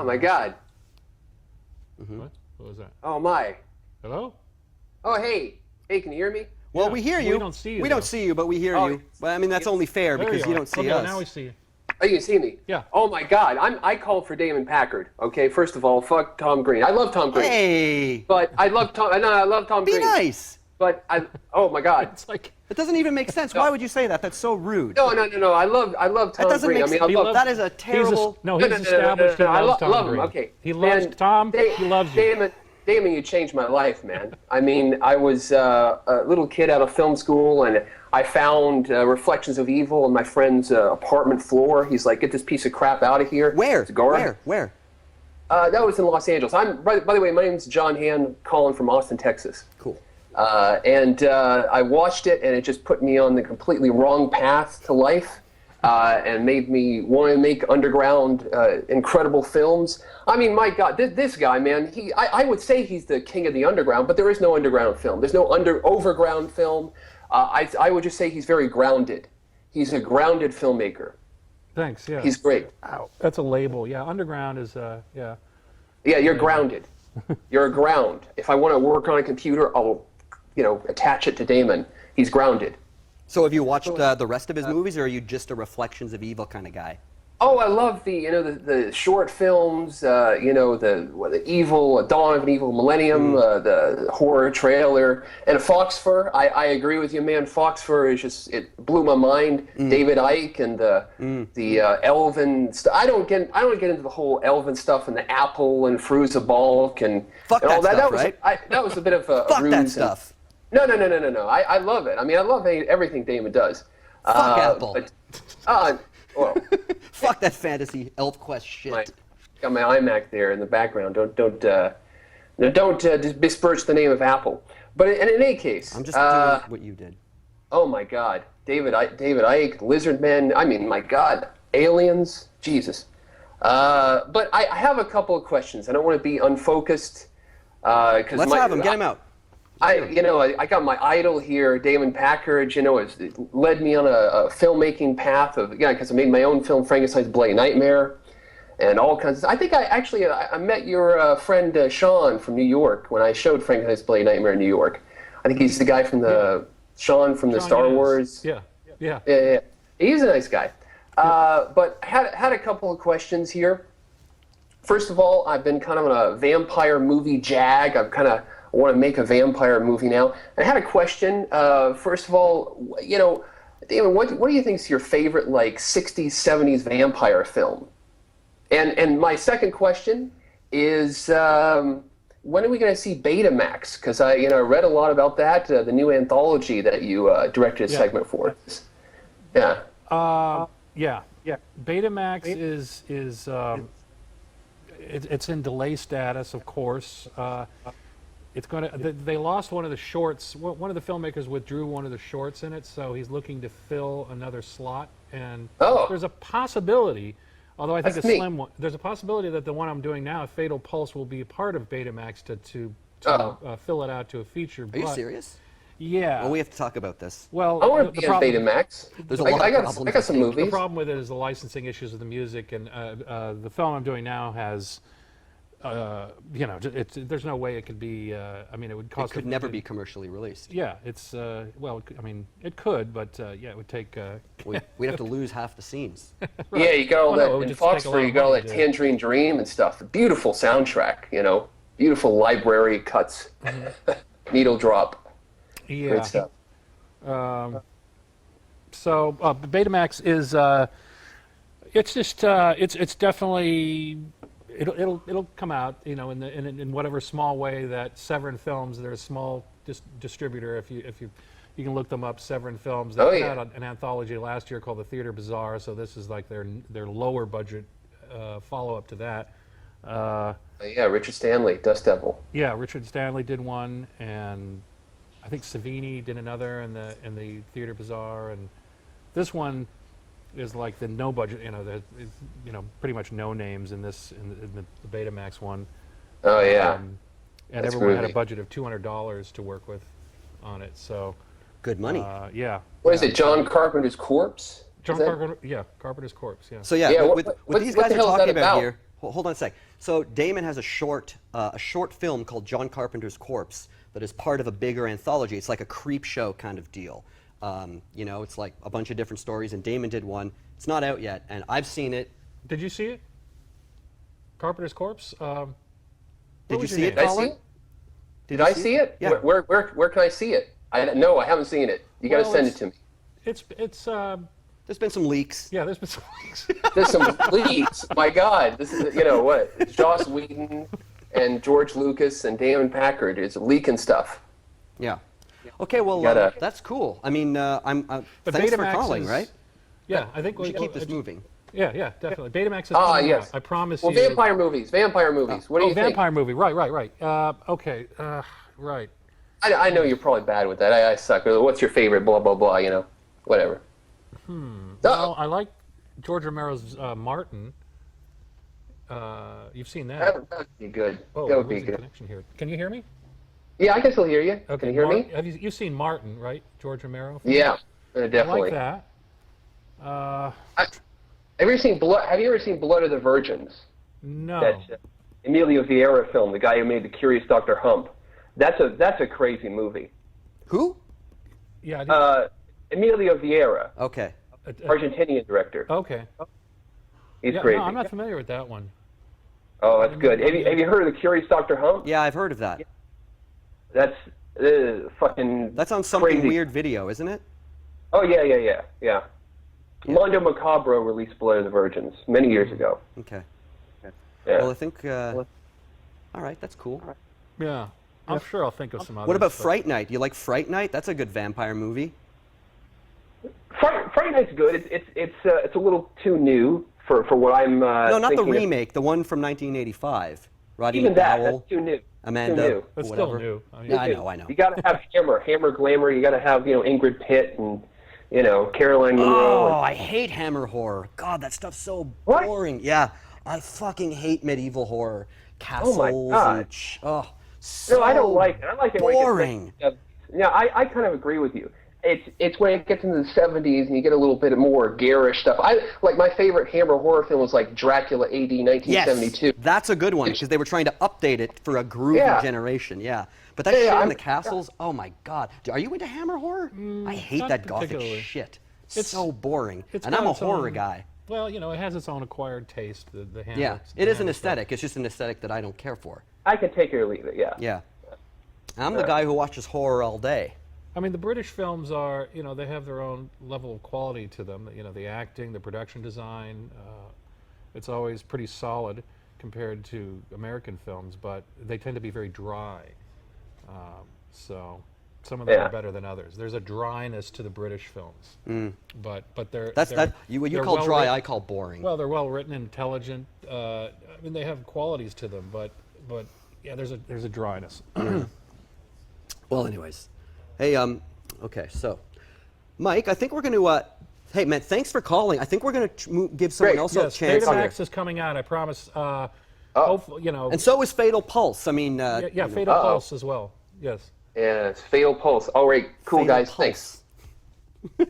Oh my God. What? What was that? Oh my. Hello? Oh hey. Hey, can you hear me? Well, Yeah. we hear you. We don't see you, We though. don't see you, but we hear Oh, you. Well, I mean, that's only fair There because you are. don't see okay, us. Now we see you. Oh, you can see me? Yeah. Oh my God. I called for Damon Packard. Okay, first of all, fuck Tom Green. I love Tom Green. Hey, But I love Tom. No, I love Tom be Green. nice. But oh my God. It's like It doesn't even make sense. Why would you say that? That's so rude. No. I love That Tom doesn't Green. make I mean, sense. I love. That is a terrible. He's established he I loves Tom love him. Green. Okay. He loves Man, Tom. He loves you. Damon, you changed my life, man. I mean, I was a little kid out of film school, and I found Reflections of Evil on my friend's apartment floor. He's like, "Get this piece of crap out of here." Where? Cigar. Where? That was in Los Angeles. By the way, my name's John Hand, calling from Austin, Texas. Cool. And I watched it, and it just put me on the completely wrong path to life, and made me want to make underground, incredible films. I mean, my God, this guy, man, I would say he's the king of the underground, but there is no underground film. There's no overground film. I would just say he's very grounded. He's a grounded filmmaker. Thanks. Yeah. He's great. Ow. That's a label. Yeah. Underground is. Yeah. Yeah, you're grounded. You're a ground. If I want to work on a computer, I'll, attach it to Damon. He's grounded. So have you watched the rest of his movies, or are you just a Reflections of Evil kind of guy? Oh, I love the short films. The evil Dawn of an Evil Millennium, the horror trailer, and Foxfur. I agree with you, man. Foxfur is it blew my mind. David Icke and the elven. I don't get into the whole elven stuff and the apple and Fruza Balk and Fuck all that that. stuff, right? That was a bit of a Fuck ruse that stuff. No. I love it. I mean, I love everything Damon does. Fuck Apple. Well, fuck that fantasy elf quest shit. Got my iMac there in the background. Don't just besmirch the name of Apple. But in any case, I'm just doing what you did. Oh my God, David Icke, Lizard Men. I mean, my God, aliens, Jesus. But I have a couple of questions. I don't want to be unfocused. Let's have them. Get him out. I got my idol here, Damon Packard. It led me on a filmmaking path because I made my own film, Frankenstein's Bloody Nightmare, and all kinds of. I think I met your friend Sean from New York when I showed Frankenstein's Bloody Nightmare in New York. I think he's the guy from Sean from the Star Wars. Yeah. He's a nice guy. But I had a couple of questions here. First of all, I've been kind of on a vampire movie jag. I want to make a vampire movie now. I had a question. First of all, Damon, what do you think is your favorite 60s, 70s vampire film? And my second question is, when are we going to see Betamax? Because I read a lot about that, the new anthology that you directed a segment for. Yeah. Yeah. Betamax is it's in delay status, of course. It's going to. They lost one of the shorts. One of the filmmakers withdrew one of the shorts in it, so he's looking to fill another slot. And there's a possibility, although I think a slim one. There's a possibility that the one I'm doing now, Fatal Pulse, will be a part of Betamax to fill it out to a feature. Are you serious? Yeah. Well, we have to talk about this. Well, I want to be on Betamax. There's a lot of problems. I got some movies. The problem with it is the licensing issues of the music, and the film I'm doing now has. There's no way it could be. It would cost. It could never be commercially released. Yeah, it's. It could, but it would take. We'd have to lose half the scenes. Right. Yeah, you got all that in Foxfur. You got all that Tangerine Dream and stuff. Beautiful soundtrack. Beautiful library cuts. Needle drop. Yeah. Great stuff. So Betamax is. It's just. It's definitely. It'll come out, in whatever small way that Severin Films. They're a small distributor. If you can look them up, Severin Films. They put out an anthology last year called The Theater Bazaar. So this is like their lower budget follow up to that. Richard Stanley, Dust Devil. Yeah, Richard Stanley did one, and I think Savini did another in the Theater Bazaar, and this one is like the no budget, pretty much no names in the Betamax one. Oh yeah. And That's everyone groovy. had a budget of $200 to work with on it. So good money. Yeah. What is it? John Carpenter's Corpse? John Carpenter. Yeah, Carpenter's Corpse. Yeah. So yeah, What what these the guys are hell is talking that about about? here. Hold on a sec. So Damon has a short film called John Carpenter's Corpse that is part of a bigger anthology. It's like a creep show kind of deal. You know, it's like a bunch of different stories, and Damon did one. It's not out yet, and I've seen it. Did you see it? Carpenter's Corpse? Did you see it, Did I see Colin? it? Did I see it? Yeah. Where can I see it? No, I haven't seen it. You got to Well, send it to me. It's There's been some leaks. yeah. There's been some leaks. There's some leaks. My God, this is what Joss Whedon and George Lucas and Damon Packard is leaking stuff. Yeah. Okay, well, Gotta- that's cool. I mean, But thanks for Betamax calling, is- right? Yeah, I think We should keep this moving. Yeah, definitely. Betamax is Ah, coming yes. out. I promise Well, you. vampire movies. What do you think? Vampire movie. Right. Okay. Right. I know you're probably bad with that. I suck. What's your favorite? Blah blah blah. Whatever. Well, I like George Romero's Martin. You've seen that. That would be good. Oh, That would be losing good. connection here. Can you hear me? Yeah, I can still hear you. Okay. Can you hear me? Have you've seen Martin, right? George Romero. Yeah, I definitely. like that. Have you ever seen Blood of the Virgins? No. That Emilio Vieira film, the guy who made The Curious Dr. Hump. That's a crazy movie. Who? Yeah. I Emilio Vieira, Okay. Argentinian director. okay. He's Yeah, crazy. no, I'm not familiar with that one. Oh, that's good. Have you heard of The Curious Dr. Hump? Yeah, I've heard of that. That's fucking That's on something crazy. weird video, isn't it? Oh, yeah. Mondo Macabro released Blood of the Virgins many years ago. Okay. Yeah. Well, I think. All right, that's cool. Yeah. I'm sure I'll think of some others. What about but- Fright Night? Do you like Fright Night? That's a good vampire movie. Fright Night's good. It's a little too new for what I'm No, not the thinking of. remake. The one from 1985. Roddy Even that, McDowell, that's too new. Amanda. Too new. It's whatever. still new. I mean, Yeah, I know. You got to have Hammer Glamour. You got to have Ingrid Pitt and Caroline Munro. Oh, I hate hammer horror. God, that stuff's so What? boring. Yeah, I fucking hate medieval horror. Castles God. and so No, I don't like it. I like it boring. when it gets, I kind of agree with you. It's when it gets into the 70s and you get a little bit more garish stuff. My favorite Hammer horror film was like Dracula AD 1972. Yes, that's a good one because they were trying to update it for a groovy Yeah. generation. Yeah, but that Yeah, shit in I'm- the castles. Oh my God, are you into hammer horror? I hate not that gothic particularly. shit. It's It's- so boring, it's and got I'm a its horror own- guy. Well, it has its own acquired taste. The hammer. Yeah, the it is an hammer stuff. aesthetic. It's just an aesthetic that I don't care for. I can take it or leave it, yeah. Yeah, I'm the guy who watches horror all day. I mean, the British films are, they have their own level of quality to them. The acting, the production design, it's always pretty solid compared to American films, but they tend to be very dry. So some of them Yeah. are better than others. There's a dryness to the British films, but they're That's they're, that. What you they're call well dry, written- I call boring. Well, they're well written, intelligent. I mean, they have qualities to them, but yeah, there's a dryness. Well, anyways, hey, okay, so, Mike, I think we're going to, hey, man, thanks for calling. I think we're going to give someone Great. else Yes, a chance. Betamax is coming out. I promise. Hopefully, And so is Fatal Pulse. I mean, yeah, Fatal Pulse as well. Yes. Yeah, it's Fatal Pulse. All right, cool, Fatal guys. Pulse. Thanks.